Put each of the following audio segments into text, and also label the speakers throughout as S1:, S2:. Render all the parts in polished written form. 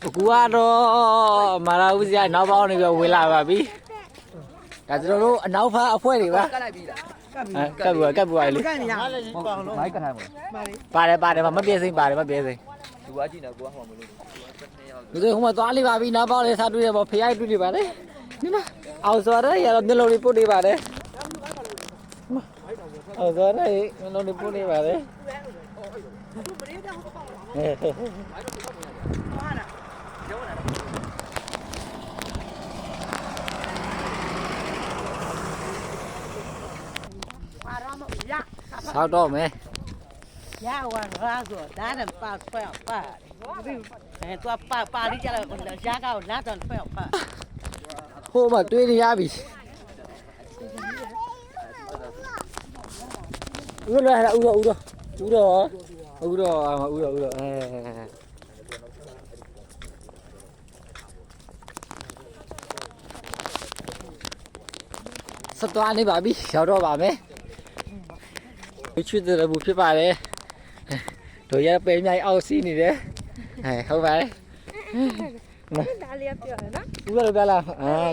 S1: ကူကတော့မာလာဦးစီးကနောက်ပေါင်းနေပြီးဝင်လာပါပြီဒါကျွန်တော်တို့အနောက်ဖားအဖွဲတွေပါကတ်လိုက်ပြီလားကတ်ဘူးပါလေမိုက်ကထိုင်ပါတယ်မပြေစိမ့်ပါတယ်မပြေစိမ့်သူကကြည့်နေကိုကဟောမလို့ဒီဟိုမှာသွားလိပါပြီနောက်ပေါင်းလေးစားတွေ့ရပါဖျားတွေ့နေပါလေဒီမှာအောင်စော်ရရတော့မျက်လုံးလေးပုတ်နေပါတယ်အောင်စော်ရမျက်လုံးလေးပုတ်နေပါတယ်ဆောက်တော့မယ်
S2: ရဝါရာဆိုဒါနဲ့ပါဆွဲပါအဲသူပါလိကြတော့ရကောက်လာတော့ဆွဲပါ
S1: ဟိုမှာတွေးနေရပြီဦးတော့ဦးတော့စသွားနေပါပြီရောက်တော့ပါမယ်ချွတ်တယ်ဘူးဖြစ်ပါတယ်တို့ရပဲမြိုင်အောက်စီးနေတယ်ဟုတ်ပါတယ်
S3: ဒါလေးပြောရနော်
S1: ဦးတော့ပြလား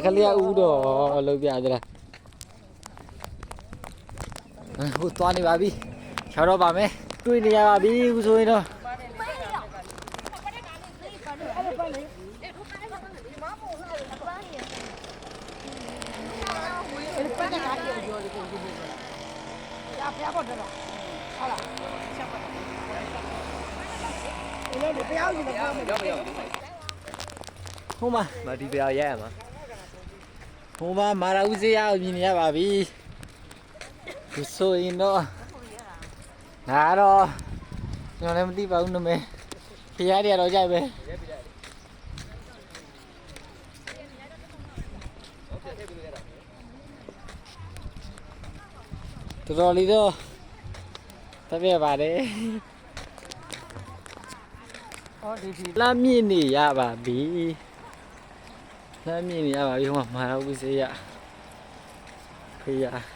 S1: ခလေးဦးတော့လုံးပြကြလားဟိုသွားနေပါပြီရောက်တော့ပါမယ်တွေ့နေရပါပြီအခုဆိုရင်တော့ဟိုမှာဒီပြာရဲရမှာဟိုမှာမာလာဦးစေးရမြင်နေရပါပြီဒီဆိုရင်တော့ငါတော့ကျွန်တော်လည်းမသိပါဘူးနမေဖျားတွေတော့ကြိုက်ပဲတော်တော်လေးတော့တပြည့်ပါတယ်လာမြင့်နေရပါပြီလာမြင့်နေရပါပြီဟိုမှာမာလာဦးစေးရဖေးရ